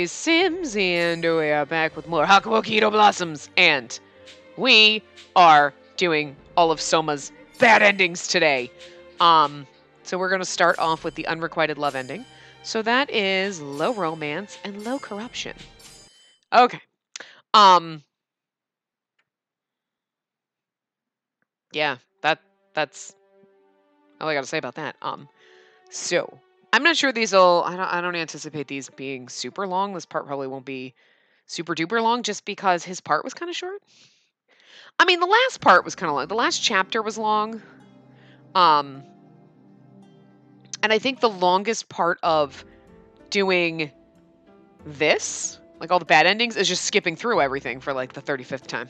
everybody, Sims, and we are back with more Hakuoki Blossoms, and we are doing all of Soma's bad endings today. So we're gonna start off with the unrequited love ending. So that is low romance and low corruption. Okay. Yeah, that's all I gotta say about that. So I'm not sure these will. I don't anticipate these being super long. This part probably won't be super duper long, just because his part was kind of short. I mean, the last part was kind of long. The last chapter was long. And I think the longest part of doing this, like all the bad endings, is just skipping through everything for like the 35th time.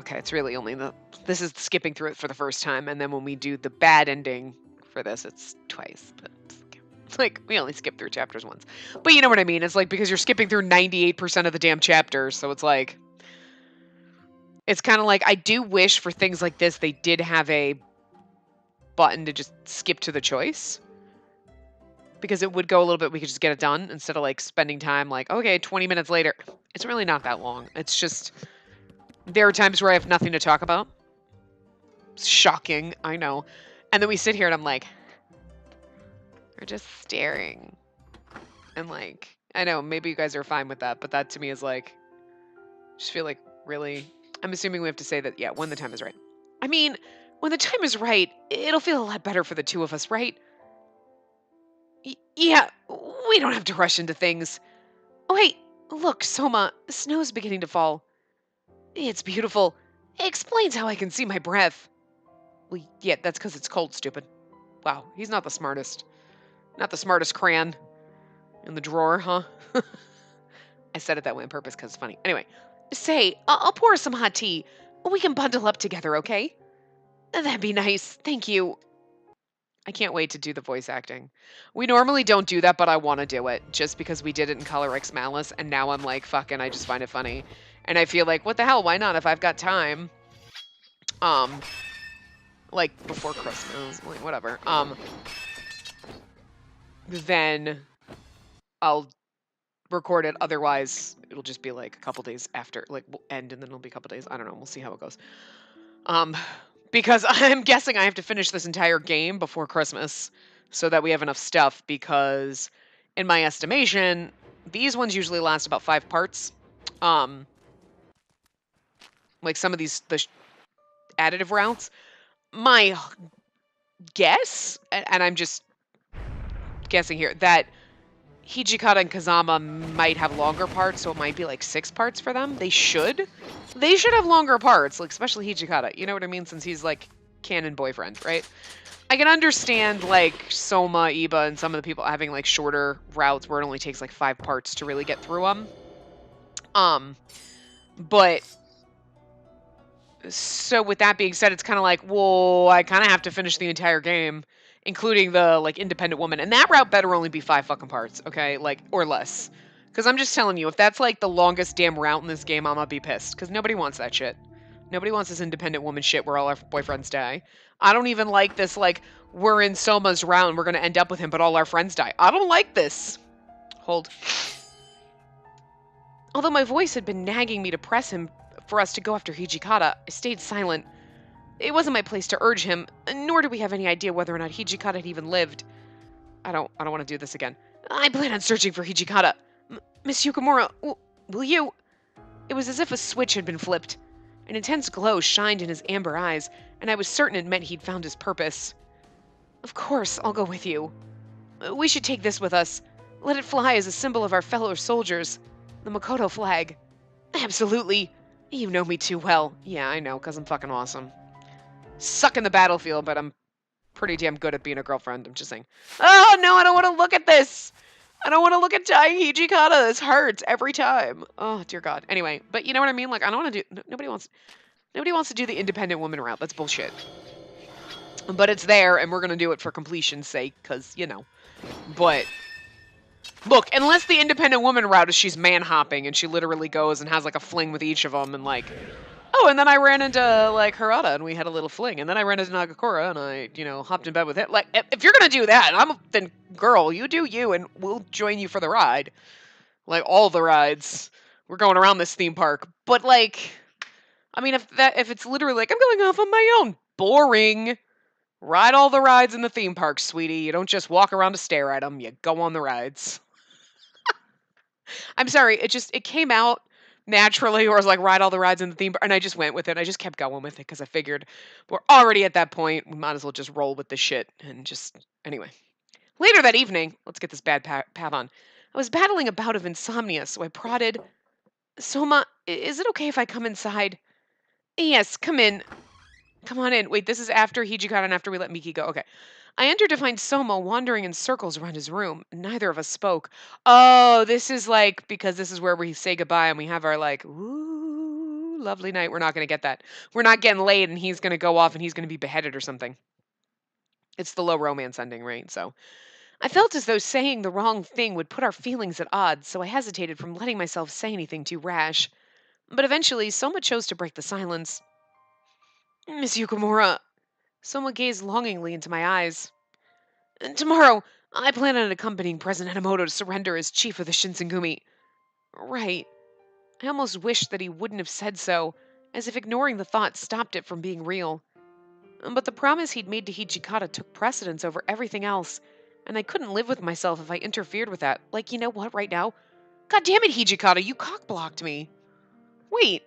Okay, it's really only this is skipping through it for the first time, and then when we do the bad ending for this, it's twice. But it's like we only skip through chapters once. But you know what I mean? It's like because you're skipping through 98% of the damn chapters, so it's like it's kind of like I do wish for things like this they did have a button to just skip to the choice, because it would go a little bit, we could just get it done instead of like spending time like, okay, 20 minutes later. It's really not that long. It's just there are times where I have nothing to talk about. Shocking, I know. And then we sit here and I'm like, we're just staring. And like, I know maybe you guys are fine with that, but that to me is like, just feel like really, I'm assuming we have to say that, yeah, when the time is right. I mean, when the time is right, it'll feel a lot better for the two of us, right? Yeah, we don't have to rush into things. Oh, hey, look, Soma, the snow's beginning to fall. It's beautiful. It explains how I can see my breath. Well, yeah, that's because it's cold, stupid. Wow, he's not the smartest. Not the smartest crayon in the drawer, huh? I said it that way on purpose because it's funny. Anyway, say, I'll pour some hot tea. We can bundle up together, okay? That'd be nice. Thank you. I can't wait to do the voice acting. We normally don't do that, but I want to do it just because we did it in Color X Malice, and now I'm like, fucking, I just find it funny. And I feel like, what the hell, why not? If I've got time, like before Christmas, like whatever, then I'll record it. Otherwise, it'll just be like a couple days after, like we'll end, and then it'll be a couple days. I don't know. We'll see how it goes. Because I'm guessing I have to finish this entire game before Christmas so that we have enough stuff, because in my estimation, these ones usually last about 5 parts. Like some of these, the additive routes, my guess, and I'm just guessing here, that Hijikata and Kazama might have longer parts, so it might be like 6 parts for them. They should have longer parts, like especially Hijikata. You know what I mean? Since he's like canon boyfriend, right? I can understand like Soma, Iba, and some of the people having like shorter routes where it only takes like 5 parts to really get through them. But so with that being said, it's kind of like, well, I kind of have to finish the entire game, including the like independent woman, and that route better only be 5 fucking parts, okay? Like, or less. Because I'm just telling you, if that's like the longest damn route in this game, I'm gonna be pissed. Because nobody wants that shit. Nobody wants this independent woman shit where all our boyfriends die. I don't even like this, like, we're in Soma's route and we're gonna end up with him, but all our friends die. I don't like this. Hold. Although my voice had been nagging me to press him for us to go after Hijikata, I stayed silent. It wasn't my place to urge him, nor do we have any idea whether or not Hijikata had even lived. I don't want to do this again. I plan on searching for Hijikata. Miss Yukamura, will you? It was as if a switch had been flipped. An intense glow shined in his amber eyes, and I was certain it meant he'd found his purpose. Of course, I'll go with you. We should take this with us. Let it fly as a symbol of our fellow soldiers. The Makoto flag. Absolutely. You know me too well. Yeah, I know, because I'm fucking awesome. Suck in the battlefield, but I'm pretty damn good at being a girlfriend. I'm just saying. Oh, no, I don't want to look at this. I don't want to look at dying Hijikata. This hurts every time. Oh, dear God. Anyway, but you know what I mean? Like, I don't want to do... Nobody wants to do the independent woman route. That's bullshit. But it's there, and we're going to do it for completion's sake, because, you know. But... Look, unless the independent woman route is she's man-hopping, and she literally goes and has, like, a fling with each of them, and, like... Oh, and then I ran into, like, Harada, and we had a little fling. And then I ran into Nagakura, and I, you know, hopped in bed with him. Like, if you're gonna do that, then, girl, you do you, and we'll join you for the ride. Like, all the rides. We're going around this theme park. But, like, I mean, if it's literally like, I'm going off on my own. Boring. Ride all the rides in the theme park, sweetie. You don't just walk around to stare at them. You go on the rides. I'm sorry. It came out naturally, or I was like, ride all the rides in the theme park. And I just went with it. I just kept going with it because I figured we're already at that point. We might as well just roll with the shit and just, anyway. Later that evening, let's get this bad path on. I was battling a bout of insomnia, so I prodded, Soma, is it okay if I come inside? Yes, come in. Come on in. Wait, this is after Hijikata and after we let Miki go. Okay. I entered to find Soma wandering in circles around his room. Neither of us spoke. Oh, this is like, because this is where we say goodbye and we have our like, ooh, lovely night. We're not going to get that. We're not getting laid and he's going to go off and he's going to be beheaded or something. It's the low romance ending, right? So I felt as though saying the wrong thing would put our feelings at odds, so I hesitated from letting myself say anything too rash. But eventually, Soma chose to break the silence. Miss Yukamura. Soma gazed longingly into my eyes. Tomorrow, I plan on accompanying President Hanamoto to surrender as chief of the Shinsengumi. Right. I almost wished that he wouldn't have said so, as if ignoring the thought stopped it from being real. But the promise he'd made to Hijikata took precedence over everything else, and I couldn't live with myself if I interfered with that. Like, you know what, right now? God damn it, Hijikata, you cock-blocked me. Wait,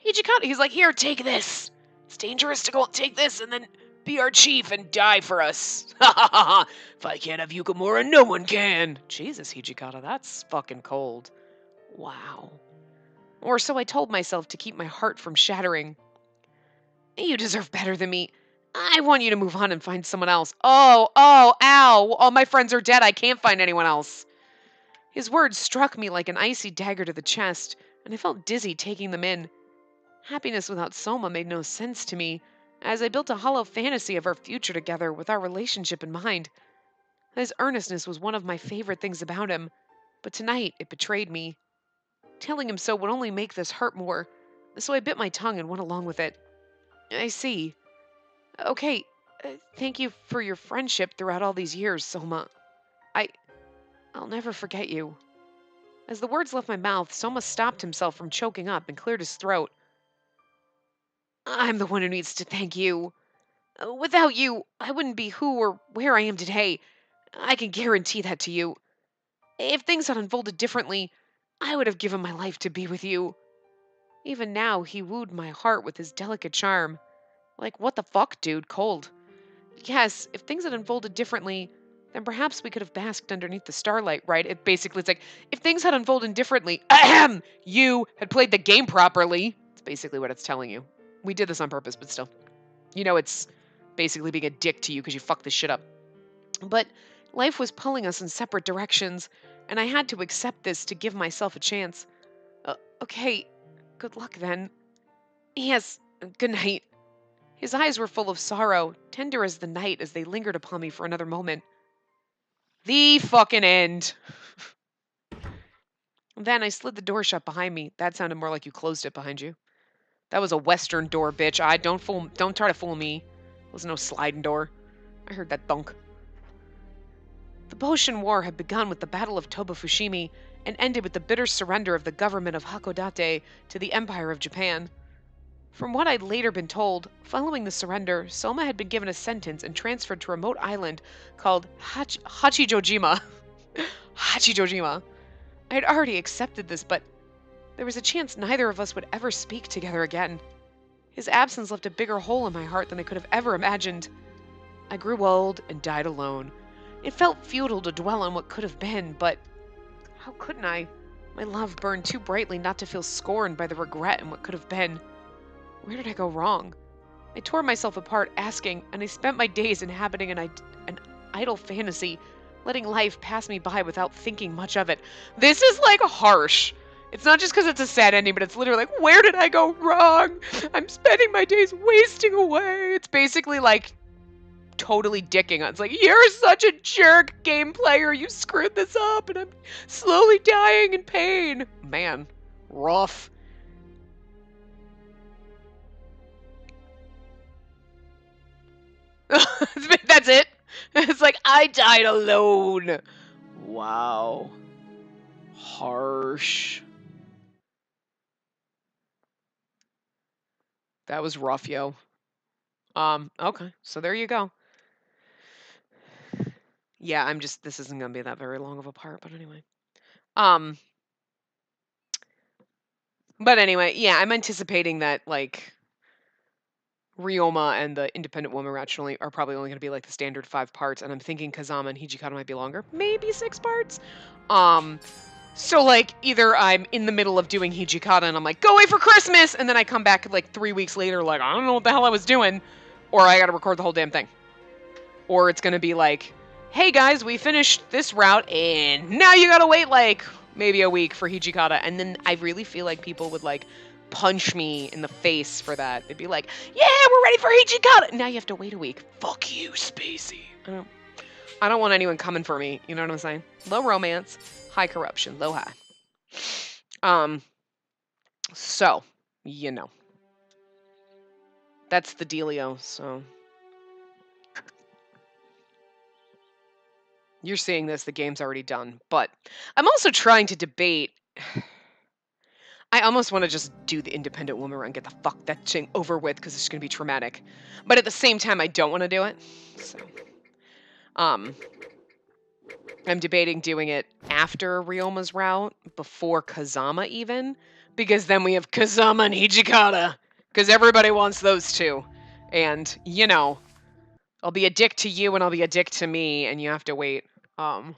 Hijikata, he's like, here, take this. It's dangerous to go take this and then be our chief and die for us. Ha ha ha ha. If I can't have Yukamura, no one can. Jesus, Hijikata, that's fucking cold. Wow. Or so I told myself to keep my heart from shattering. You deserve better than me. I want you to move on and find someone else. Oh, ow. All my friends are dead. I can't find anyone else. His words struck me like an icy dagger to the chest, and I felt dizzy taking them in. Happiness without Soma made no sense to me, as I built a hollow fantasy of our future together with our relationship in mind. His earnestness was one of my favorite things about him, but tonight it betrayed me. Telling him so would only make this hurt more, so I bit my tongue and went along with it. I see. Okay, thank you for your friendship throughout all these years, Soma. I'll never forget you. As the words left my mouth, Soma stopped himself from choking up and cleared his throat. I'm the one who needs to thank you. Without you, I wouldn't be who or where I am today. I can guarantee that to you. If things had unfolded differently, I would have given my life to be with you. Even now, he wooed my heart with his delicate charm. Like, what the fuck, dude? Cold. Yes, if things had unfolded differently, then perhaps we could have basked underneath the starlight, right? It's like, if things had unfolded differently, ahem, you had played the game properly. It's basically what it's telling you. We did this on purpose, but still. You know, it's basically being a dick to you because you fucked this shit up. But life was pulling us in separate directions, and I had to accept this to give myself a chance. Okay, good luck then. Yes, good night. His eyes were full of sorrow, tender as the night as they lingered upon me for another moment. The fucking end. Then I slid the door shut behind me. That sounded more like you closed it behind you. That was a western door, bitch. Don't try to fool me. It was no sliding door. I heard that thunk. The Boshin War had begun with the Battle of Toba-Fushimi and ended with the bitter surrender of the government of Hakodate to the Empire of Japan. From what I'd later been told, following the surrender, Soma had been given a sentence and transferred to a remote island called Hachijojima. Hachijojima. I had already accepted this, but there was a chance neither of us would ever speak together again. His absence left a bigger hole in my heart than I could have ever imagined. I grew old and died alone. It felt futile to dwell on what could have been, but how couldn't I? My love burned too brightly not to feel scorned by the regret in what could have been. Where did I go wrong? I tore myself apart asking, and I spent my days inhabiting an idle fantasy, letting life pass me by without thinking much of it. This is like harsh. It's not just because it's a sad ending, but it's literally like, where did I go wrong? I'm spending my days wasting away. It's basically like totally dicking on. It's like, you're such a jerk game player. You screwed this up, and I'm slowly dying in pain. Man, rough. That's it. It's like, I died alone. Wow. Harsh. That was rough, yo. Okay, so there you go. Yeah, this isn't gonna be that very long of a part, but anyway. Um, but anyway, yeah, I'm anticipating that, like, Ryoma and the independent woman are probably only gonna be, like, the standard 5 parts, and I'm thinking Kazama and Hijikata might be longer, maybe 6 parts? Um, so, like, either I'm in the middle of doing Hijikata and I'm like, "Go away for Christmas!" And then I come back, like, 3 weeks later, like, "I don't know what the hell I was doing," or I gotta record the whole damn thing. Or it's gonna be like, "Hey guys, we finished this route, and now you gotta wait, like, maybe a week for Hijikata," and then I really feel like people would, like, punch me in the face for that. They'd be like, "Yeah, we're ready for Hijikata!" Now you have to wait a week. Fuck you, Spacey. I don't want anyone coming for me, you know what I'm saying? Low romance, high corruption, low high. So, you know. That's the dealio, so. You're seeing this, the game's already done, but I'm also trying to debate. I almost want to just do the independent woman run, get the fuck that thing over with, because it's going to be traumatic. But at the same time, I don't want to do it. So, I'm debating doing it after Ryoma's route, before Kazama even, because then we have Kazama and Hijikata, because everybody wants those two. And, you know, I'll be a dick to you and I'll be a dick to me, and you have to wait. Don't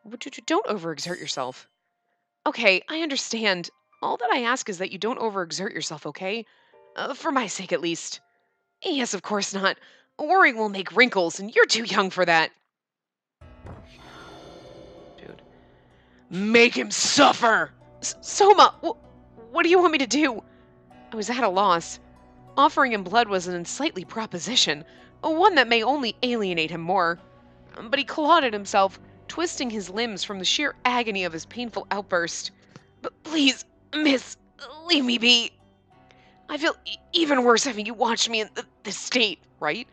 overexert yourself. Okay, I understand. All that I ask is that you don't overexert yourself, okay? For my sake, at least. Yes, of course not. Worrying will make wrinkles, and you're too young for that. Dude. Make him suffer! Soma, what do you want me to do? I was at a loss. Offering him blood was an unsightly proposition, one that may only alienate him more. But he clawed at himself, twisting his limbs from the sheer agony of his painful outburst. But please, miss, leave me be. I feel even worse having you watch me in this state, right?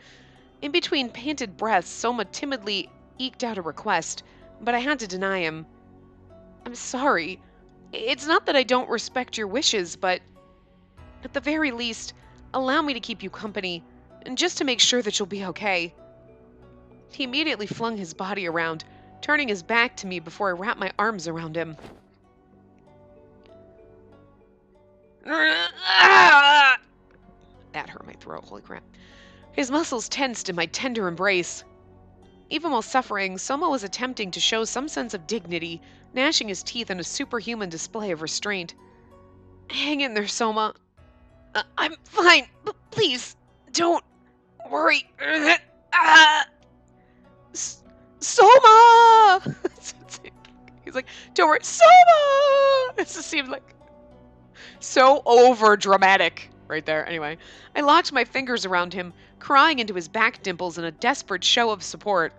In between panted breaths, Soma timidly eked out a request, but I had to deny him. I'm sorry. It's not that I don't respect your wishes, but at the very least, allow me to keep you company, just to make sure that you'll be okay. He immediately flung his body around, turning his back to me before I wrapped my arms around him. That hurt my throat, holy crap. His muscles tensed in my tender embrace. Even while suffering, Soma was attempting to show some sense of dignity, gnashing his teeth in a superhuman display of restraint. Hang in there, Soma. I'm fine, but please, don't worry. Soma! He's like, don't worry, Soma! It just seemed like so over dramatic right there. Anyway, I locked my fingers around him, crying into his back dimples in a desperate show of support.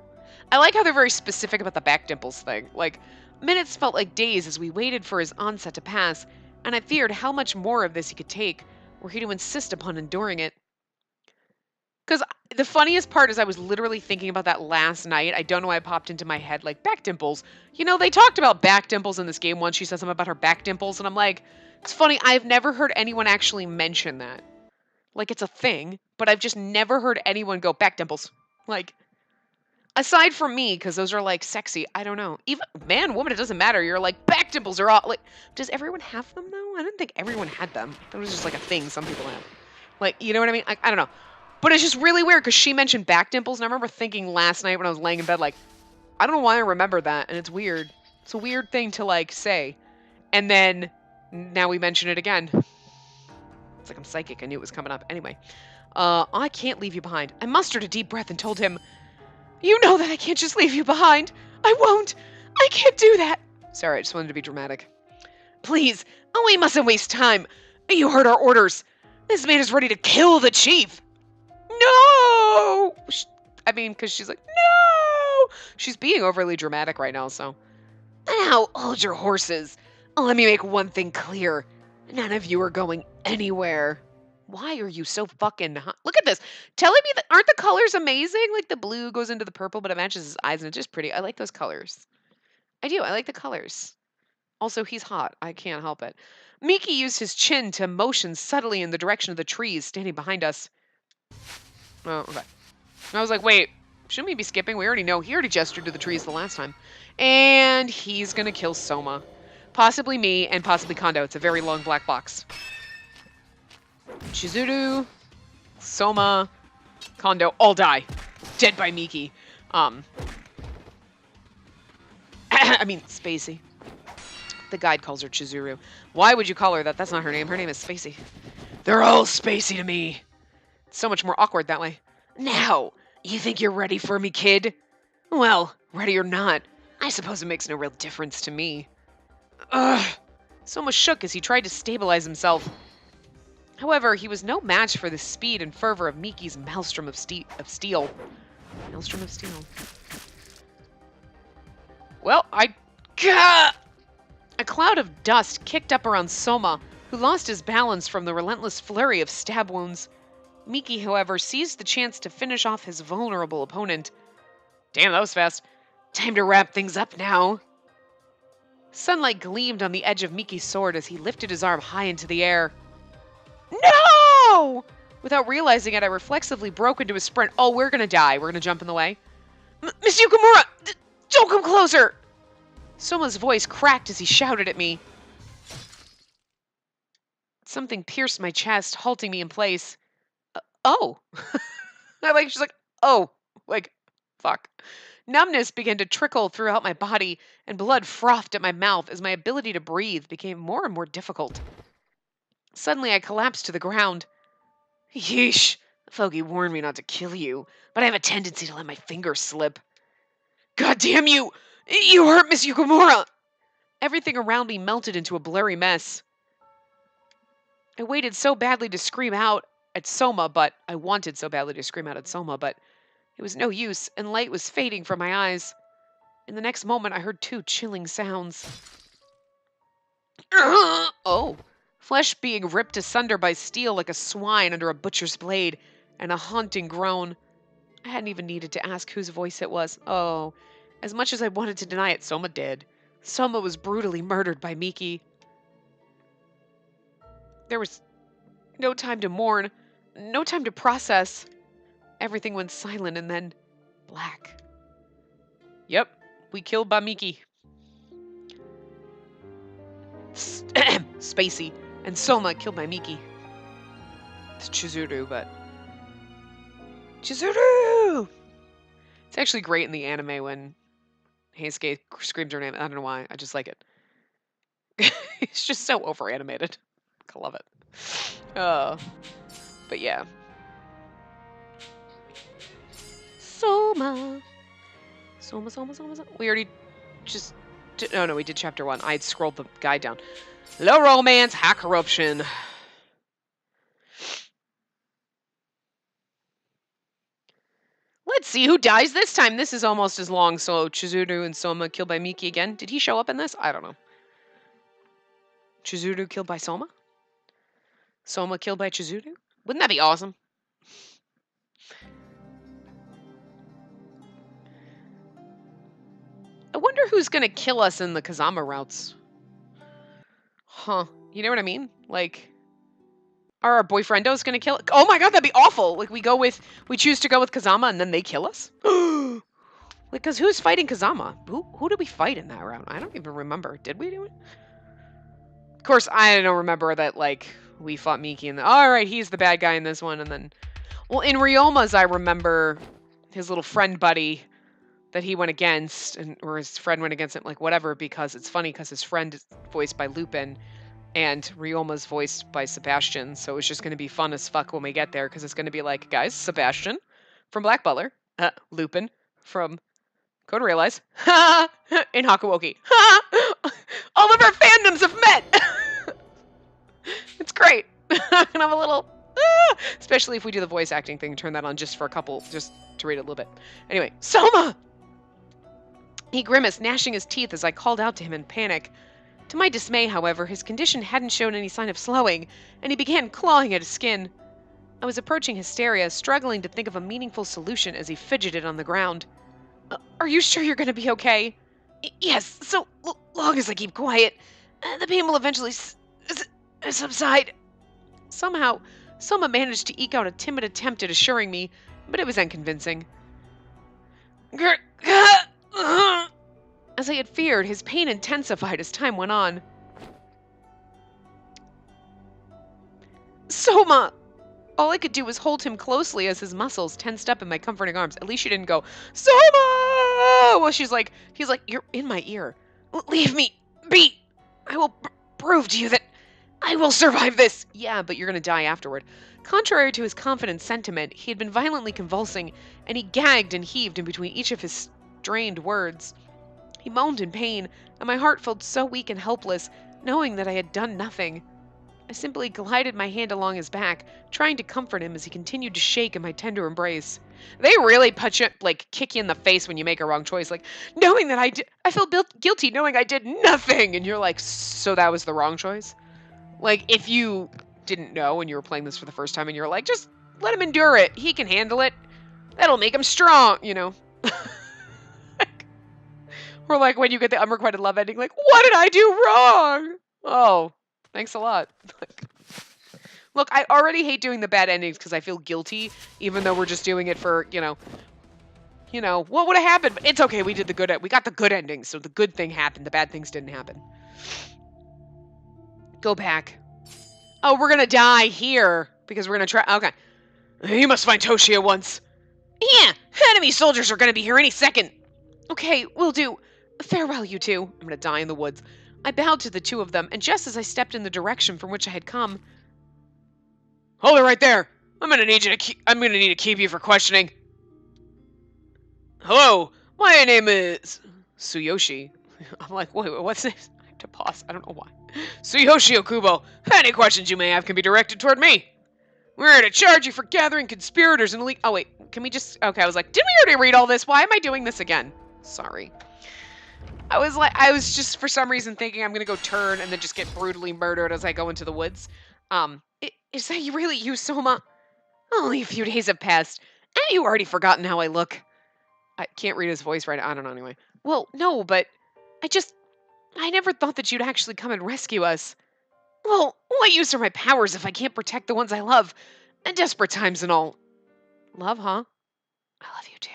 I like how they're very specific about the back dimples thing. Like, minutes felt like days as we waited for his onset to pass, and I feared how much more of this he could take, were he to insist upon enduring it. Because the funniest part is I was literally thinking about that last night. I don't know why it popped into my head, like, back dimples. You know, they talked about back dimples in this game once. She said something about her back dimples, and I'm like, it's funny, I've never heard anyone actually mention that. Like, it's a thing, but I've just never heard anyone go, back dimples. Like, aside from me, because those are, like, sexy. I don't know. Even man, woman, it doesn't matter. You're like, back dimples are all, like, does everyone have them, though? I didn't think everyone had them. That was just, like, a thing some people have. Like, you know what I mean? I don't know. But it's just really weird because she mentioned back dimples, and I remember thinking last night when I was laying in bed, like, I don't know why I remember that, and it's weird. It's a weird thing to, like, say. And then, now we mention it again. It's like I'm psychic. I knew it was coming up. Anyway, I can't leave you behind. I mustered a deep breath and told him, you know that I can't just leave you behind. I won't. I can't do that. Sorry, I just wanted to be dramatic. Please, we mustn't waste time. You heard our orders. This man is ready to kill the chief. No! I mean, because she's like, no! She's being overly dramatic right now, so. Now, hold your horses. Let me make one thing clear. None of you are going anywhere. Why are you so fucking hot? Look at this. Telling me that, aren't the colors amazing? Like the blue goes into the purple, but it matches his eyes, and it's just pretty. I like those colors. I do. I like the colors. Also, he's hot. I can't help it. Miki used his chin to motion subtly in the direction of the trees standing behind us. Oh, okay. I was like, wait, shouldn't we be skipping? We already know. He already gestured to the trees the last time. And he's going to kill Soma. Possibly me and possibly Kondo. It's a very long black box. Chizuru, Soma, Kondo, all die. Dead by Miki. I mean, Spacey. The guide calls her Chizuru. Why would you call her that? That's not her name. Her name is Spacey. They're all Spacey to me. It's so much more awkward that way. Now, you think you're ready for me, kid? Well, ready or not, I suppose it makes no real difference to me. Ugh. Soma shook as he tried to stabilize himself. However, he was no match for the speed and fervor of Miki's maelstrom of steel. Maelstrom of steel. Well, A cloud of dust kicked up around Soma, who lost his balance from the relentless flurry of stab wounds. Miki, however, seized the chance to finish off his vulnerable opponent. Damn, that was fast. Time to wrap things up now. Sunlight gleamed on the edge of Miki's sword as he lifted his arm high into the air. No! Without realizing it, I reflexively broke into a sprint. Oh, we're gonna die. We're gonna jump in the way. Miss Yukimura! Don't come closer! Soma's voice cracked as he shouted at me. Something pierced my chest, halting me in place. Oh. She's like, oh. Like, fuck. Numbness began to trickle throughout my body, and blood frothed at my mouth as my ability to breathe became more and more difficult. Suddenly, I collapsed to the ground. Yeesh. Foggy warned me not to kill you, but I have a tendency to let my fingers slip. God damn you! You hurt Miss Yukimura! Everything around me melted into a blurry mess. I waited so badly to scream out at Soma, but I wanted so badly to scream out at Soma, but it was no use, and light was fading from my eyes. In the next moment, I heard two chilling sounds. Oh, flesh being ripped asunder by steel like a swine under a butcher's blade, and a haunting groan. I hadn't even needed to ask whose voice it was. Oh, as much as I wanted to deny it, Soma did. Soma was brutally murdered by Miki. There was no time to mourn, no time to process. Everything went silent and then black. Yep, we killed Bamiki. Spacey and Soma killed by Miki. It's Chizuru, but... Chizuru! It's actually great in the anime when Heisuke screams her name. I don't know why. I just like it. It's just so over-animated. I love it. But yeah. Soma. We already just... Oh, no, we did chapter 1. I had scrolled the guide down. Low romance, high corruption. Let's see who dies this time. This is almost as long. So Chizuru and Soma killed by Miki again. Did he show up in this? I don't know. Chizuru killed by Soma? Soma killed by Chizuru? Wouldn't that be awesome? I wonder who's going to kill us in the Kazama routes. Huh. You know what I mean? Like, are our boyfriendos going to kill... Oh my god, that'd be awful! Like, we choose to go with Kazama and then they kill us? Like, because who's fighting Kazama? Who did we fight in that round? I don't even remember. Did we do it? Of course, I don't remember that, like, we fought Miki and alright, he's the bad guy in this one, and then... Well, in Ryoma's, I remember his little friend buddy that he went against, or his friend went against him, like, whatever, because it's funny, because his friend is voiced by Lupin, and Ryoma's voiced by Sebastian, so it's just going to be fun as fuck when we get there, because it's going to be like, guys, Sebastian from Black Butler, Lupin from Code Realize, in Hakuoki. All of our fandoms have met! It's great. And I'm a little... especially if we do the voice acting thing, turn that on just for a couple, just to read it a little bit. Anyway, Soma! He grimaced, gnashing his teeth as I called out to him in panic. To my dismay, however, his condition hadn't shown any sign of slowing, and he began clawing at his skin. I was approaching hysteria, struggling to think of a meaningful solution as he fidgeted on the ground. Are you sure you're going to be okay? Yes, so long as I keep quiet, the pain will eventually subside. Somehow, Soma managed to eke out a timid attempt at assuring me, but it was unconvincing. As I had feared, his pain intensified as time went on. Soma! All I could do was hold him closely as his muscles tensed up in my comforting arms. At least she didn't go, Soma! Well, he's like, you're in my ear. Leave me be. I will prove to you that I will survive this. Yeah, but you're going to die afterward. Contrary to his confident sentiment, he had been violently convulsing, and he gagged and heaved in between each of his strained words. He moaned in pain, and my heart felt so weak and helpless, knowing that I had done nothing. I simply glided my hand along his back, trying to comfort him as he continued to shake in my tender embrace. They really kick you in the face when you make a wrong choice. Like, knowing that I feel guilty knowing I did nothing. And you're like, so that was the wrong choice? Like, if you didn't know and you were playing this for the first time and you're like, just let him endure it. He can handle it. That'll make him strong, you know? Or like when you get the unrequited love ending, like, what did I do wrong? Oh, thanks a lot. Look, I already hate doing the bad endings because I feel guilty, even though we're just doing it for, you know, what would have happened? But it's okay, we got the good ending, so the good thing happened, the bad things didn't happen. Go back. Oh, we're gonna die here, because we're gonna try, okay. You must find Toshi at once. Yeah, enemy soldiers are gonna be here any second. Okay, will do. Farewell, you two. I'm gonna die in the woods. I bowed to the two of them, and just as I stepped in the direction from which I had come... Hold it right there! I'm gonna need to keep you for questioning. Hello, my name is... Tsuyoshi. I'm like, wait, what's this? I have to pause, I don't know why. Tsuyoshi Okubo. Any questions you may have can be directed toward me. We're here to charge you for gathering conspirators and oh wait, can we just... Okay, I was like, didn't we already read all this? Why am I doing this again? Sorry. I was just for some reason thinking I'm gonna go turn and then just get brutally murdered as I go into the woods. Is that really you, Soma? Only a few days have passed, and you already forgotten how I look. I can't read his voice right now. I don't know anyway. Well, no, but I never thought that you'd actually come and rescue us. Well, what use are my powers if I can't protect the ones I love? In desperate times and all. Love, huh? I love you too.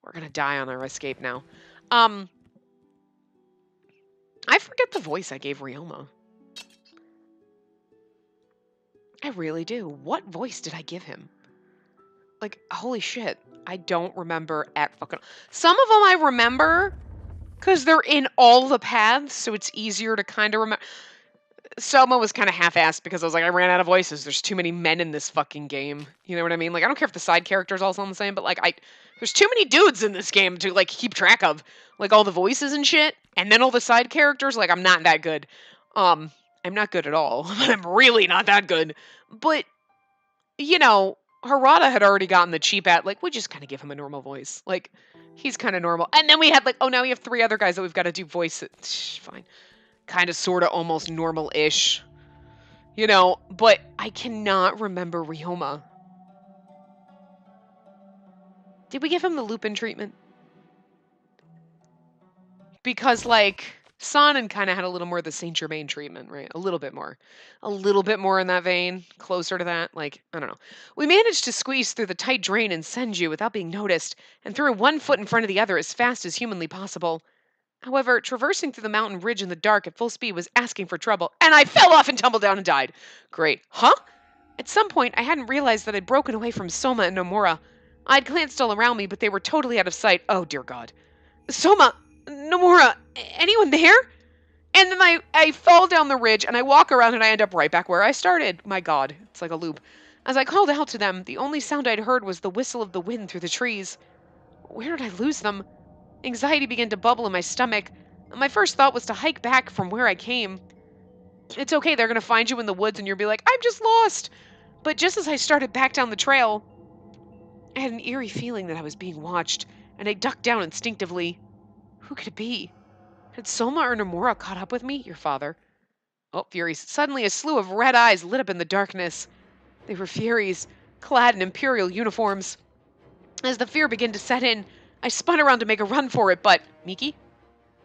We're gonna die on our escape now. I forget the voice I gave Ryoma. I really do. What voice did I give him? Like, holy shit. I don't remember at fucking... Some of them I remember because they're in all the paths, so it's easier to kind of remember. Soma was kind of half-assed because I was like, I ran out of voices. There's too many men in this fucking game. You know what I mean? Like, I don't care if the side characters all sound the same, but like, there's too many dudes in this game to like keep track of. Like all the voices and shit, and then all the side characters. Like, I'm not that good. I'm not good at all. I'm really not that good. But you know, Harada had already gotten the cheap at like, we just kind of give him a normal voice. Like, he's kind of normal. And then we had like, oh, now we have 3 other guys that we've got to do voice. Fine. Kind of, sort of, almost normal-ish. You know, but I cannot remember Ryoma. Did we give him the Lupin treatment? Because, like, Sanin kind of had a little more of the Saint Germain treatment, right? A little bit more. A little bit more in that vein. Closer to that. Like, I don't know. We managed to squeeze through the tight drain in Senju without being noticed, and threw one foot in front of the other as fast as humanly possible. However, traversing through the mountain ridge in the dark at full speed was asking for trouble, and I fell off and tumbled down and died. Great. Huh? At some point, I hadn't realized that I'd broken away from Soma and Nomura. I'd glanced all around me, but they were totally out of sight. Oh, dear God. Soma! Nomura! Anyone there? And then I fall down the ridge, and I walk around, and I end up right back where I started. My God. It's like a loop. As I called out to them, the only sound I'd heard was the whistle of the wind through the trees. Where did I lose them? Anxiety began to bubble in my stomach. My first thought was to hike back from where I came. It's okay, they're gonna find you in the woods and you'll be like, I'm just lost! But just as I started back down the trail, I had an eerie feeling that I was being watched, and I ducked down instinctively. Who could it be? Had Soma or Nomura caught up with me? Your father. Oh, Furies. Suddenly a slew of red eyes lit up in the darkness. They were Furies, clad in Imperial uniforms. As the fear began to set in, I spun around to make a run for it, but... Miki?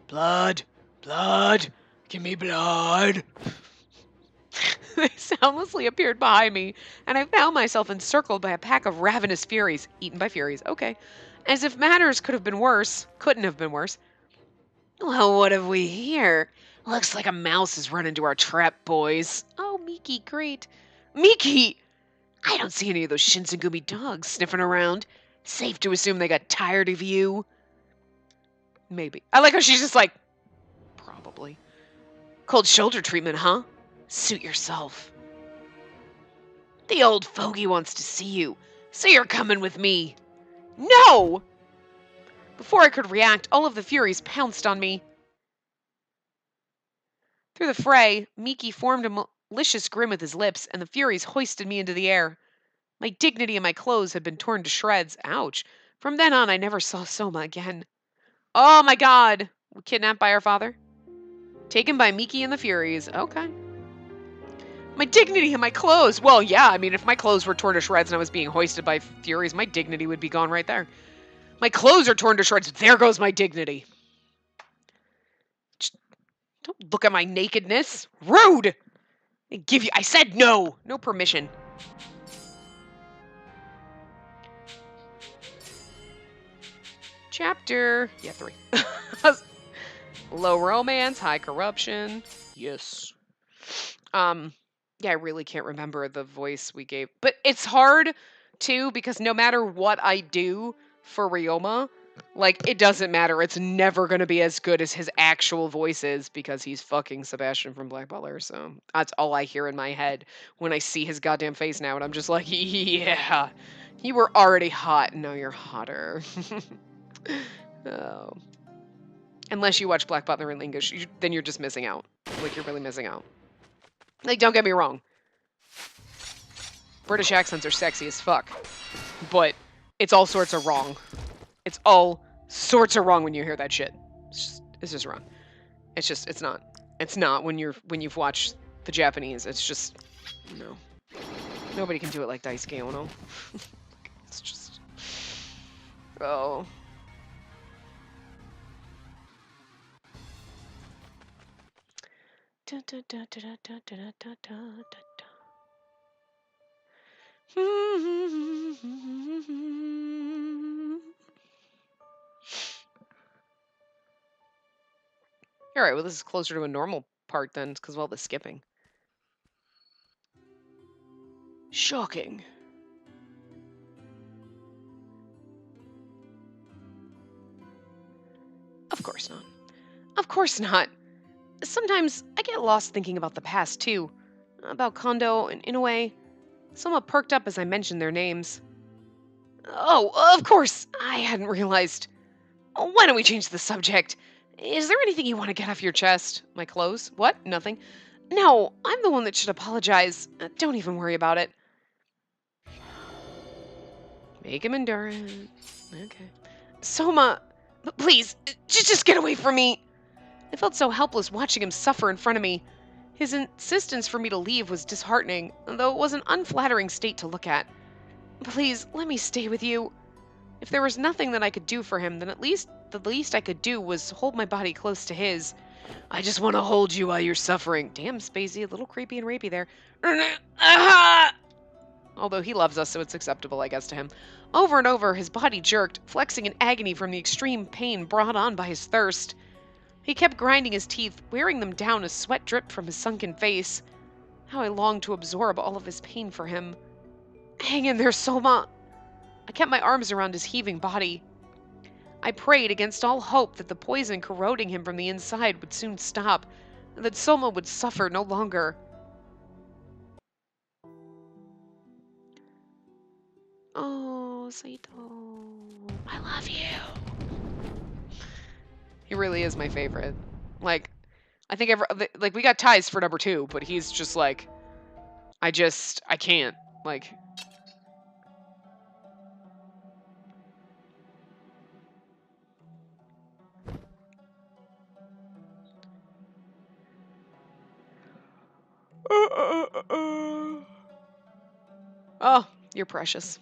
Blood! Blood! Give me blood! They soundlessly appeared behind me, and I found myself encircled by a pack of ravenous furies. Eaten by furies, okay. As if matters could have been worse. Couldn't have been worse. Well, what have we here? Looks like a mouse has run into our trap, boys. Oh, Miki, great. Miki! I don't see any of those Shinsengumi dogs sniffing around. Safe to assume they got tired of you. Maybe. I like how she's just like, probably. Cold shoulder treatment, huh? Suit yourself. The old fogey wants to see you, so you're coming with me. No! Before I could react, all of the Furies pounced on me. Through the fray, Miki formed a malicious grin with his lips, and the Furies hoisted me into the air. My dignity and my clothes had been torn to shreds. Ouch. From then on, I never saw Soma again. Oh my god! Kidnapped by our father? Taken by Miki and the Furies. Okay. My dignity and my clothes. Well, yeah, I mean, if my clothes were torn to shreds and I was being hoisted by Furies, my dignity would be gone right there. My clothes are torn to shreds. There goes my dignity. Just don't look at my nakedness. Rude! I said no. No permission. Chapter. Yeah, 3. Low romance, high corruption. Yes. Yeah, I really can't remember the voice we gave. But it's hard, too, because no matter what I do for Ryoma, like, it doesn't matter. It's never going to be as good as his actual voice is because he's fucking Sebastian from Black Butler. So that's all I hear in my head when I see his goddamn face now. And I'm just like, yeah, you were already hot. Now you're hotter. Oh. Unless you watch Black Butler in English, then you're just missing out. Like, you're really missing out. Like, don't get me wrong. British accents are sexy as fuck. But it's all sorts of wrong. It's all sorts of wrong when you hear that shit. It's just wrong. It's not. It's not when you've watched the Japanese. It's just, no. Nobody can do it like Daisuke Ono. It's just, oh. Da, da, da, da, da, da, da, da, da. Alright, well this is closer to a normal part then, because of all the skipping. Shocking. Of course not. Of course not. Sometimes I get lost thinking about the past too. About Kondo and Inoue. Soma perked up as I mentioned their names. Oh, of course! I hadn't realized. Why don't we change the subject? Is there anything you want to get off your chest? My clothes? What? Nothing. No, I'm the one that should apologize. Don't even worry about it. Make him endure it. Okay. Soma, please, just get away from me. I felt so helpless watching him suffer in front of me. His insistence for me to leave was disheartening, though it was an unflattering state to look at. Please, let me stay with you. If there was nothing that I could do for him, then at least the least I could do was hold my body close to his. I just want to hold you while you're suffering. Damn, Spacey, a little creepy and rapey there. Although he loves us, so it's acceptable, I guess, to him. Over and over, his body jerked, flexing in agony from the extreme pain brought on by his thirst. He kept grinding his teeth, wearing them down as sweat dripped from his sunken face. How I longed to absorb all of his pain for him. Hang in there, Soma. I kept my arms around his heaving body. I prayed against all hope that the poison corroding him from the inside would soon stop, and that Soma would suffer no longer. Oh, Saito. I love you. He really is my favorite. Like, I think like we got ties for number 2, but he's just like, I can't. Like, oh, you're precious.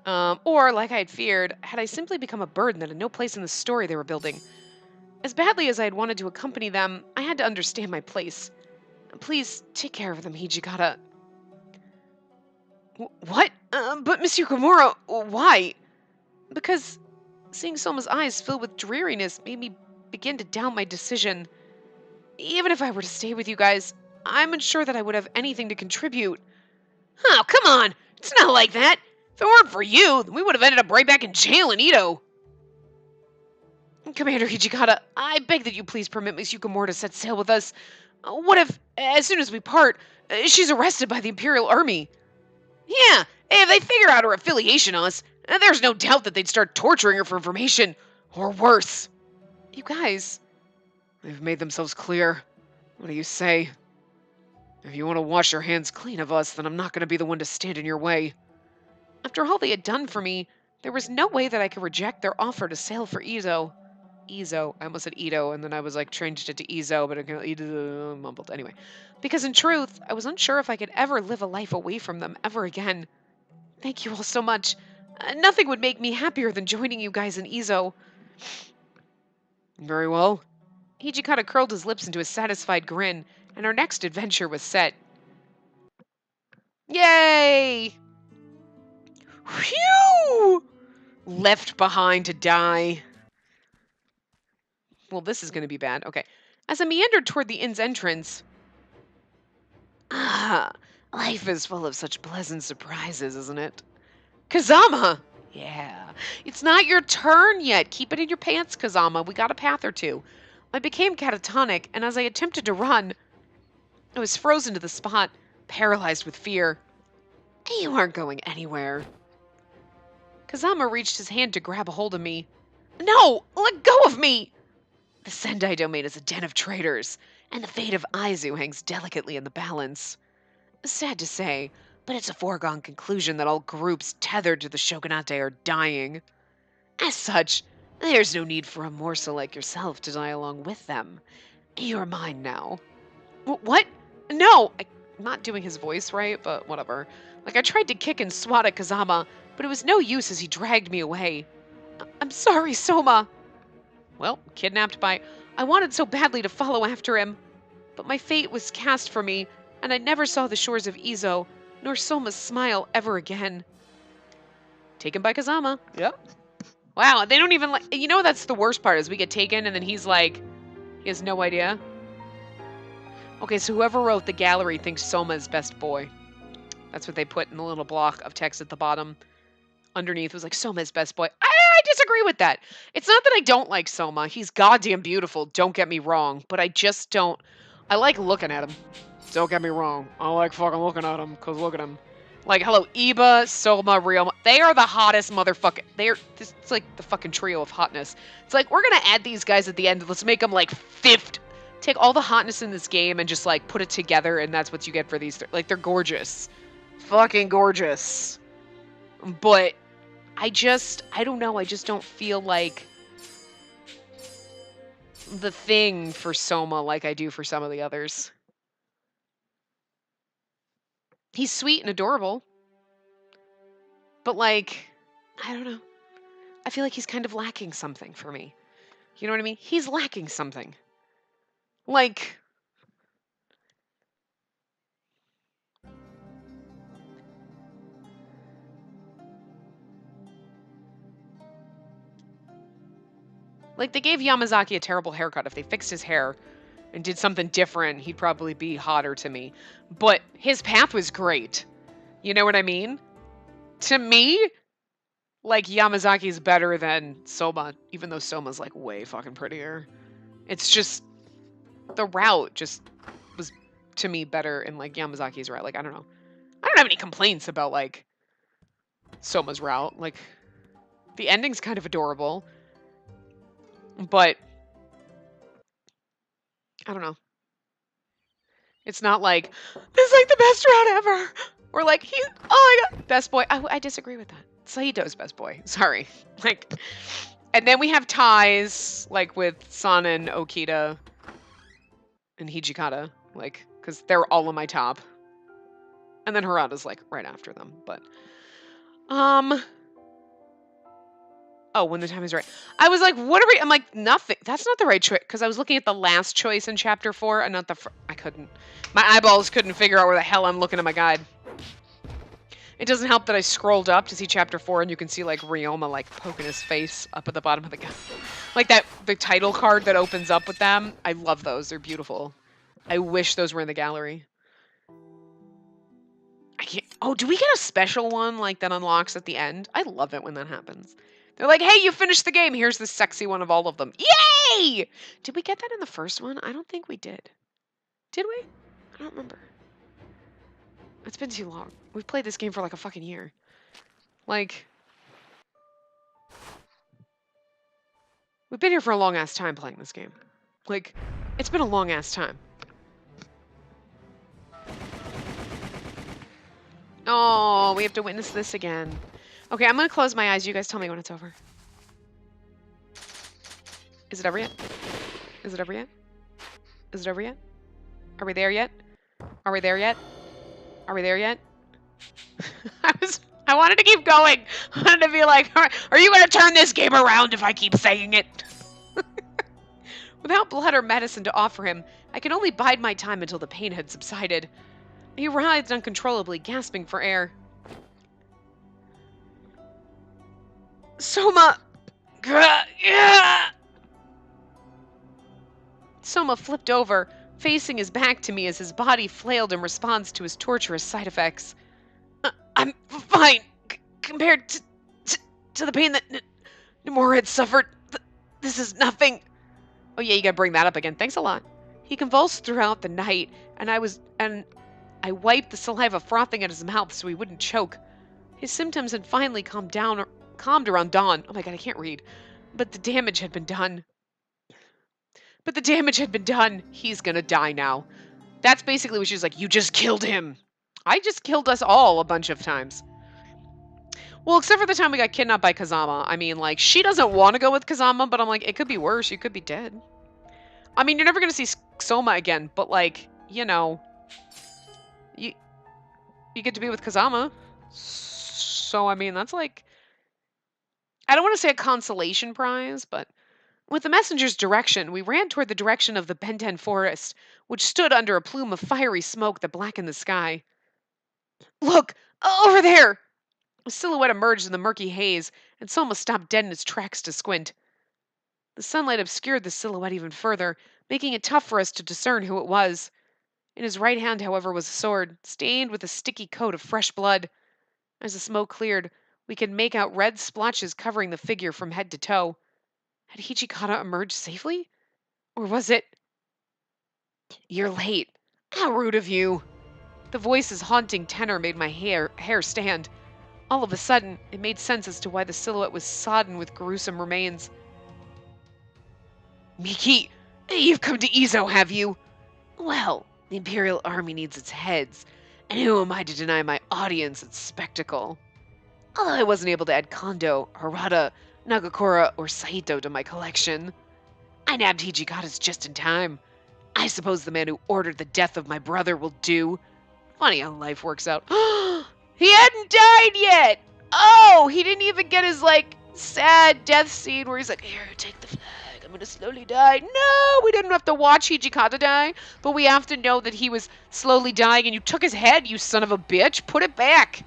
Or, like I had feared, had I simply become a burden that had no place in the story they were building. As badly as I had wanted to accompany them, I had to understand my place. Please, take care of them, Hijikata. What? But Monsieur Komura, why? Because seeing Soma's eyes filled with dreariness made me begin to doubt my decision. Even if I were to stay with you guys, I'm unsure that I would have anything to contribute. Oh, come on! It's not like that! If it weren't for you, then we would have ended up right back in jail in Ito. Commander Hijikata, I beg that you please permit Miss Yukamura to set sail with us. What if, as soon as we part, she's arrested by the Imperial Army? Yeah, if they figure out her affiliation on us, there's no doubt that they'd start torturing her for information. Or worse. You guys, they've made themselves clear. What do you say? If you want to wash your hands clean of us, then I'm not going to be the one to stand in your way. After all they had done for me, there was no way that I could reject their offer to sail for Izo. Izo. I almost said Ito, and then I was like changed it to Izo, but it mumbled. Anyway, because in truth, I was unsure if I could ever live a life away from them ever again. Thank you all so much. Nothing would make me happier than joining you guys in Izo. Very well. Hijikata curled his lips into a satisfied grin, and our next adventure was set. Yay! Phew! Left behind to die. Well, this is going to be bad. Okay. As I meandered toward the inn's entrance... Ah, life is full of such pleasant surprises, isn't it? Kazama! Yeah. It's not your turn yet. Keep it in your pants, Kazama. We got a path or two. I became catatonic, and as I attempted to run, I was frozen to the spot, paralyzed with fear. You aren't going anywhere. Kazama reached his hand to grab a hold of me. No! Let go of me! The Sendai domain is a den of traitors, and the fate of Aizu hangs delicately in the balance. Sad to say, but it's a foregone conclusion that all groups tethered to the shogunate are dying. As such, there's no need for a morsel like yourself to die along with them. You're mine now. What? No! I'm not doing his voice right, but whatever. Like, I tried to kick and swat at Kazama, but it was no use as he dragged me away. I'm sorry, Soma. Well, kidnapped by... I wanted so badly to follow after him. But my fate was cast for me, and I never saw the shores of Izo, nor Soma's smile ever again. Taken by Kazama. Yep. Wow, they don't even like... You know that's the worst part, is we get taken, and then he's like... He has no idea. Okay, so whoever wrote the gallery thinks Soma is best boy. That's what they put in the little block of text at the bottom. Underneath was like, Soma is best boy. I disagree with that. It's not that I don't like Soma. He's goddamn beautiful, don't get me wrong. But I just don't... I like looking at him. Don't get me wrong. I like fucking looking at him, because look at him. Like, hello, Iba, Soma, Ryoma. They are the hottest motherfucker. It's like the fucking trio of hotness. It's like, we're gonna add these guys at the end. Let's make them like 50. Take all the hotness in this game and just like put it together, and that's what you get for these. Like, they're gorgeous. Fucking gorgeous. But I don't know. I just don't feel like the thing for Soma like I do for some of the others. He's sweet and adorable. But like, I don't know. I feel like he's kind of lacking something for me. You know what I mean? He's lacking something. Like... Like, they gave Yamazaki a terrible haircut. If they fixed his hair and did something different, he'd probably be hotter to me. But his path was great. You know what I mean? To me, like, Yamazaki's better than Soma, even though Soma's, like, way fucking prettier. It's just, the route just was, to me, better in, like, Yamazaki's route. Like, I don't know. I don't have any complaints about, like, Soma's route. Like, the ending's kind of adorable. But, I don't know. It's not like, this is like the best route ever. Or like, oh my god, best boy. I disagree with that. Saito's best boy. Sorry. Like, and then we have ties, like with Sana and Okita and Hijikata. Like, because they're all on my top. And then Harada's like right after them. But, Oh, when the time is right. I was like, what are we? I'm like, nothing. That's not the right choice. Because I was looking at the last choice in chapter 4 and not the I couldn't. My eyeballs couldn't figure out where the hell I'm looking at my guide. It doesn't help that I scrolled up to see chapter 4 and you can see like Ryoma like poking his face up at the bottom of the guide. Like that, the title card that opens up with them. I love those. They're beautiful. I wish those were in the gallery. I can't. Oh, do we get a special one like that unlocks at the end? I love it when that happens. They're like, hey, you finished the game. Here's the sexy one of all of them. Yay! Did we get that in the first one? I don't think we did. Did we? I don't remember. It's been too long. We've played this game for like a fucking year. Like, we've been here for a long ass time playing this game. Like, it's been a long ass time. Oh, we have to witness this again. Okay, I'm gonna close my eyes. You guys tell me when it's over. Is it over yet? Is it over yet? Is it over yet? Are we there yet? Are we there yet? Are we there yet? I wanted to keep going. I wanted to be like, are you gonna turn this game around if I keep saying it? Without blood or medicine to offer him, I could only bide my time until the pain had subsided. He writhed uncontrollably, gasping for air. Soma! Soma flipped over, facing his back to me as his body flailed in response to his torturous side effects. I'm fine, compared to the pain that Nomura had suffered. This is nothing. Oh yeah, you gotta bring that up again. Thanks a lot. He convulsed throughout the night, and I wiped the saliva frothing at his mouth so he wouldn't choke. His symptoms had finally calmed around dawn. Oh my god, I can't read. But the damage had been done. He's gonna die now. That's basically what she was like, you just killed him. I just killed us all a bunch of times. Well, except for the time we got kidnapped by Kazama. I mean, like, she doesn't want to go with Kazama, but I'm like, it could be worse. You could be dead. I mean, you're never going to see Soma again, but, like, you know, you get to be with Kazama. So, I mean, that's like, I don't want to say a consolation prize, but with the messenger's direction, we ran toward the direction of the Benten forest, which stood under a plume of fiery smoke that blackened the sky. Look! Over there! A silhouette emerged in the murky haze, and Soma stopped dead in his tracks to squint. The sunlight obscured the silhouette even further, making it tough for us to discern who it was. In his right hand, however, was a sword, stained with a sticky coat of fresh blood. As the smoke cleared, we could make out red splotches covering the figure from head to toe. Had Hijikata emerged safely? Or was it... You're late. How rude of you. The voice's haunting tenor made my hair stand. All of a sudden, it made sense as to why the silhouette was sodden with gruesome remains. Miki, you've come to Izo, have you? Well, the Imperial Army needs its heads, and who am I to deny my audience its spectacle? Although I wasn't able to add Kondo, Harada, Nagakura, or Saito to my collection. I nabbed Hijikata's just in time. I suppose the man who ordered the death of my brother will do. Funny how life works out. He hadn't died yet! Oh, he didn't even get his, like, sad death scene where he's like, here, take the flag, I'm gonna slowly die. No, we didn't have to watch Hijikata die, but we have to know that he was slowly dying and you took his head, you son of a bitch. Put it back.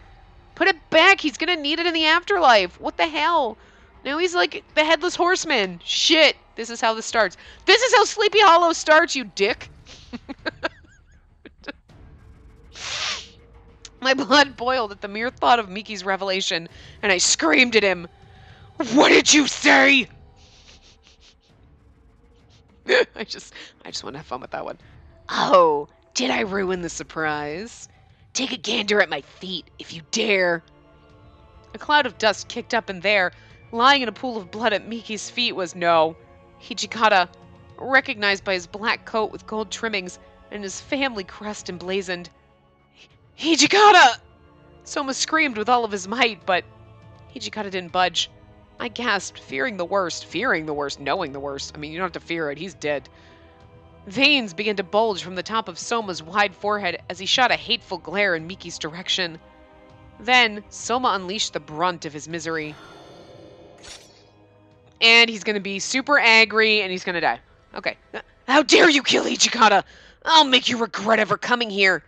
Put it back. He's gonna need it in the afterlife. What the hell? Now he's like the Headless Horseman. Shit. This is how this starts. This is how Sleepy Hollow starts, you dick. My blood boiled at the mere thought of Miki's revelation, and I screamed at him. What did you say? I just want to have fun with that one. Oh, did I ruin the surprise? Take a gander at my feet, if you dare. A cloud of dust kicked up, and there, lying in a pool of blood at Miki's feet was Hijikata, recognized by his black coat with gold trimmings and his family crest emblazoned. Hijikata! Soma screamed with all of his might, but Hijikata didn't budge. I gasped, fearing the worst, knowing the worst. I mean, you don't have to fear it, he's dead. Veins began to bulge from the top of Soma's wide forehead as he shot a hateful glare in Miki's direction. Then, Soma unleashed the brunt of his misery. And he's going to be super angry, and he's going to die. Okay. How dare you kill Ichikata? I'll make you regret ever coming here.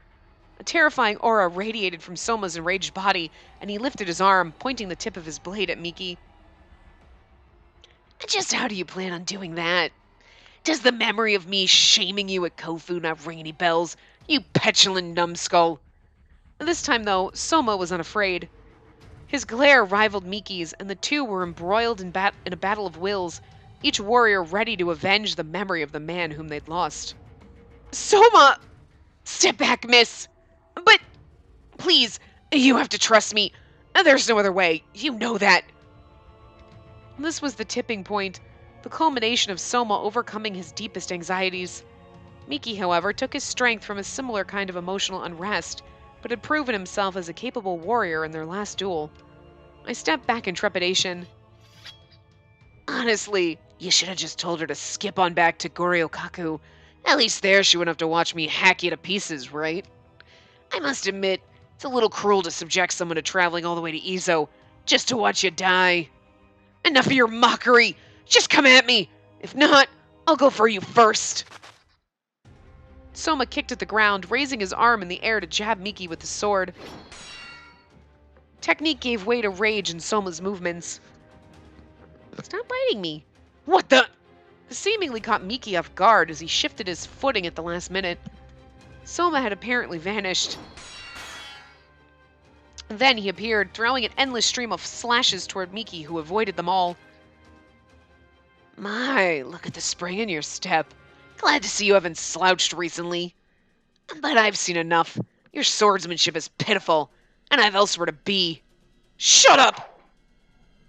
A terrifying aura radiated from Soma's enraged body, and he lifted his arm, pointing the tip of his blade at Miki. Just how do you plan on doing that? Does the memory of me shaming you at Kofu not ring any bells, you petulant numbskull? This time, though, Soma was unafraid. His glare rivaled Miki's, and the two were embroiled in a battle of wills, each warrior ready to avenge the memory of the man whom they'd lost. Soma! Step back, miss! But, please, you have to trust me. There's no other way. You know that. This was the tipping point, the culmination of Soma overcoming his deepest anxieties. Miki, however, took his strength from a similar kind of emotional unrest, but had proven himself as a capable warrior in their last duel. I stepped back in trepidation. Honestly, you should have just told her to skip on back to Goryokaku. At least there she wouldn't have to watch me hack you to pieces, right? I must admit, it's a little cruel to subject someone to traveling all the way to Izo just to watch you die. Enough of your mockery! Just come at me! If not, I'll go for you first! Soma kicked at the ground, raising his arm in the air to jab Miki with his sword. Technique gave way to rage in Soma's movements. Stop biting me. What the? This seemingly caught Miki off guard as he shifted his footing at the last minute. Soma had apparently vanished. Then he appeared, throwing an endless stream of slashes toward Miki, who avoided them all. My, look at the spring in your step. Glad to see you haven't slouched recently. But I've seen enough. Your swordsmanship is pitiful, and I've elsewhere to be. Shut up!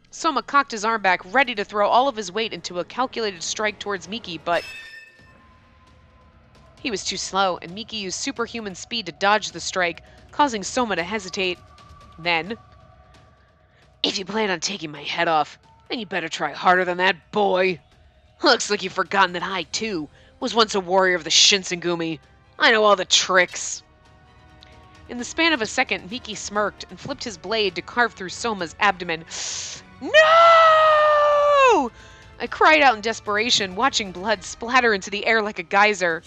Soma cocked his arm back, ready to throw all of his weight into a calculated strike towards Miki, but he was too slow, and Miki used superhuman speed to dodge the strike, causing Soma to hesitate. Then, if you plan on taking my head off, then you better try harder than that, boy. Looks like you've forgotten that I, too, was once a warrior of the Shinsengumi. I know all the tricks. In the span of a second, Miki smirked and flipped his blade to carve through Soma's abdomen. No! I cried out in desperation, watching blood splatter into the air like a geyser.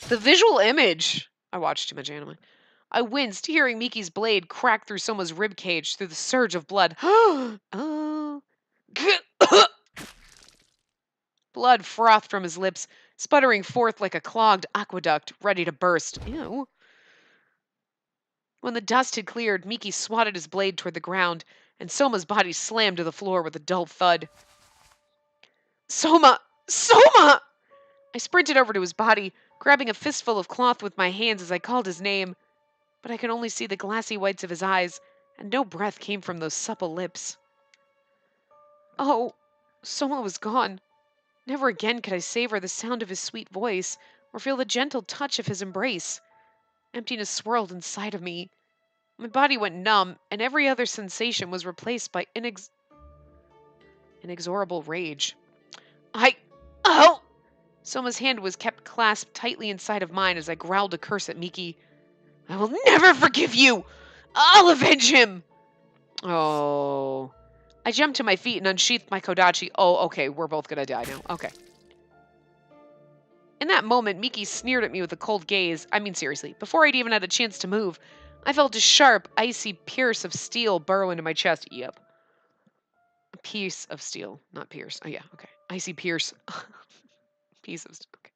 The visual image. I watched too much anime. I winced, hearing Miki's blade crack through Soma's ribcage through the surge of blood. Oh. Blood frothed from his lips, sputtering forth like a clogged aqueduct, ready to burst. Ew. When the dust had cleared, Miki swatted his blade toward the ground, and Soma's body slammed to the floor with a dull thud. Soma! Soma! I sprinted over to his body, grabbing a fistful of cloth with my hands as I called his name. But I could only see the glassy whites of his eyes, and no breath came from those supple lips. Oh, Soma was gone. Never again could I savor the sound of his sweet voice, or feel the gentle touch of his embrace. Emptiness swirled inside of me. My body went numb, and every other sensation was replaced by inexorable rage. Oh! Soma's hand was kept clasped tightly inside of mine as I growled a curse at Miki. I will never forgive you! I'll avenge him! Oh. I jumped to my feet and unsheathed my Kodachi. Oh, okay, we're both gonna die now. Okay. In that moment, Miki sneered at me with a cold gaze. I mean, seriously, before I'd even had a chance to move, I felt a sharp, icy pierce of steel burrow into my chest. Yep. A piece of steel, not pierce. Oh, yeah, okay. Icy pierce. Piece of steel. Okay.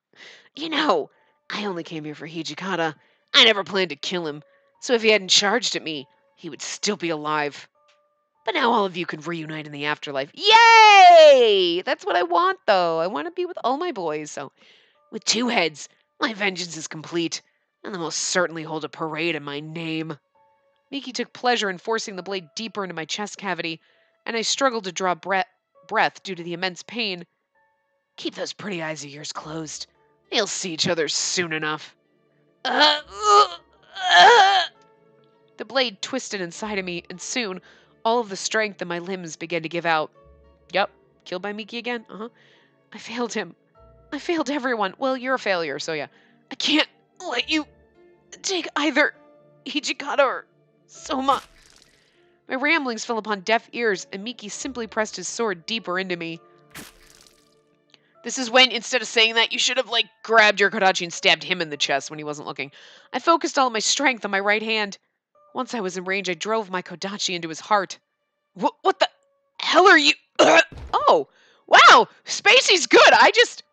You know, I only came here for Hijikata. I never planned to kill him, so if he hadn't charged at me, he would still be alive. But now all of you can reunite in the afterlife. Yay! That's what I want, though. I want to be with all my boys, so with two heads, my vengeance is complete, and they'll most certainly hold a parade in my name. Miki took pleasure in forcing the blade deeper into my chest cavity, and I struggled to draw breath due to the immense pain. Keep those pretty eyes of yours closed. You'll see each other soon enough. The blade twisted inside of me, and soon, all of the strength in my limbs began to give out. Yup, killed by Miki again? I failed him. I failed everyone. Well, you're a failure, so yeah. I can't let you take either Hijikata or Soma. My ramblings fell upon deaf ears, and Miki simply pressed his sword deeper into me. This is when, instead of saying that, you should have, like, grabbed your Kodachi and stabbed him in the chest when he wasn't looking. I focused all of my strength on my right hand. Once I was in range, I drove my Kodachi into his heart. What the hell are you? Oh, wow, Spacey's good.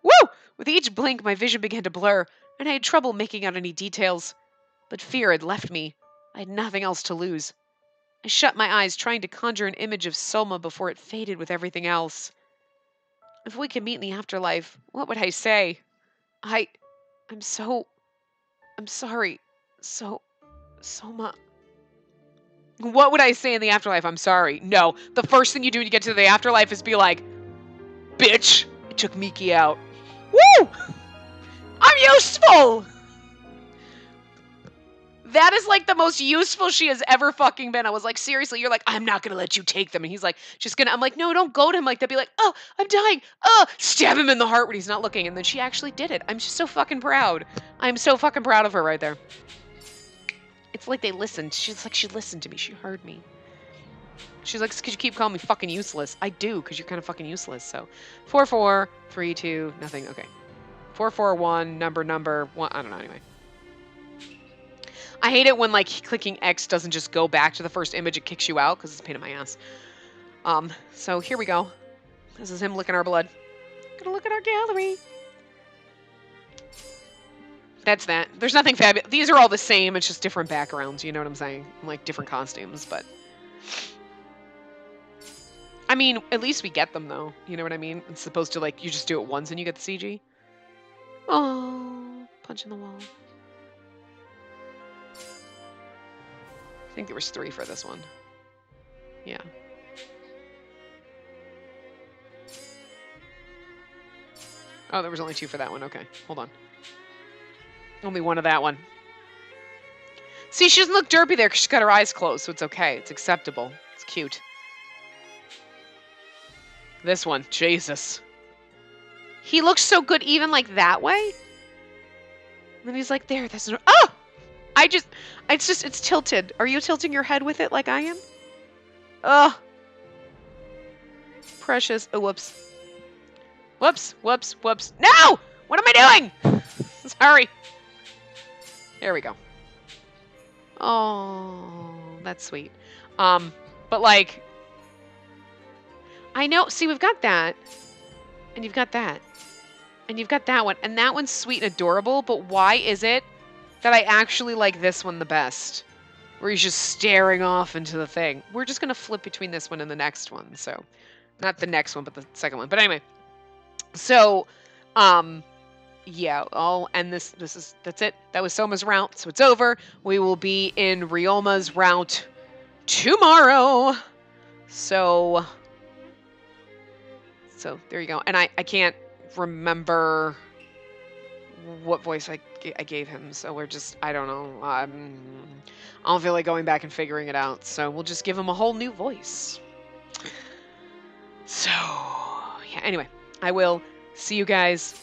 Woo! With each blink, my vision began to blur, and I had trouble making out any details. But fear had left me. I had nothing else to lose. I shut my eyes, trying to conjure an image of Soma before it faded with everything else. If we could meet in the afterlife, what would I say? I'm sorry. Soma. What would I say in the afterlife? I'm sorry. No, the first thing you do when you get to the afterlife is be like, bitch, it took Miki out. Woo! I'm useful! That is like the most useful she has ever fucking been. I was like, seriously, you're like, I'm not gonna let you take them. And he's like, I'm like, no, don't go to him like that. Be like, oh, I'm dying. Oh, stab him in the heart when he's not looking. And then she actually did it. I'm just so fucking proud. I'm so fucking proud of her right there. It's like they listened. She's like, she listened to me. She heard me. She's like, could you keep calling me fucking useless? I do, because you're kind of fucking useless. So 4, 4, 3, 2, nothing. Okay. 4, 4, 1, number, 1. I don't know, anyway. I hate it when, like, clicking X doesn't just go back to the first image. It kicks you out, because it's a pain in my ass. So here we go. This is him licking our blood. Gonna look at our gallery. That's that. There's nothing fabulous. These are all the same. It's just different backgrounds. You know what I'm saying? Like, different costumes, but... I mean, at least we get them, though. You know what I mean? It's supposed to, like, you just do it once and you get the CG. Oh, punch in the wall. I think there was 3 for this one. Yeah. Oh, there was only 2 for that one. Okay, hold on. Only 1 of that one. See, she doesn't look derpy there because she's got her eyes closed, so it's okay. It's acceptable. It's cute. This one, Jesus. He looks so good even like that way. And then he's like, there, that's no... Oh! It's tilted. Are you tilting your head with it like I am? Ugh. Precious. Oh, whoops. Whoops, whoops, whoops. No! What am I doing? Sorry. There we go. Oh, that's sweet. But like, I know, see, we've got that, and you've got that, and you've got that one, and that one's sweet and adorable, but why is it that I actually like this one the best? Where he's just staring off into the thing. We're just gonna flip between this one and the next one, so, not the next one, but the second one. But anyway, so, yeah, I'll end that's it. That was Soma's route, so it's over. We will be in Ryoma's route tomorrow. So there you go. And I can't remember what voice I gave him, so we're just, I don't know. I don't feel like going back and figuring it out, so we'll just give him a whole new voice. So, yeah, anyway, I will see you guys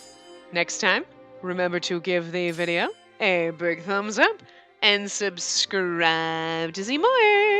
next time. Remember to give the video a big thumbs up and subscribe to see more.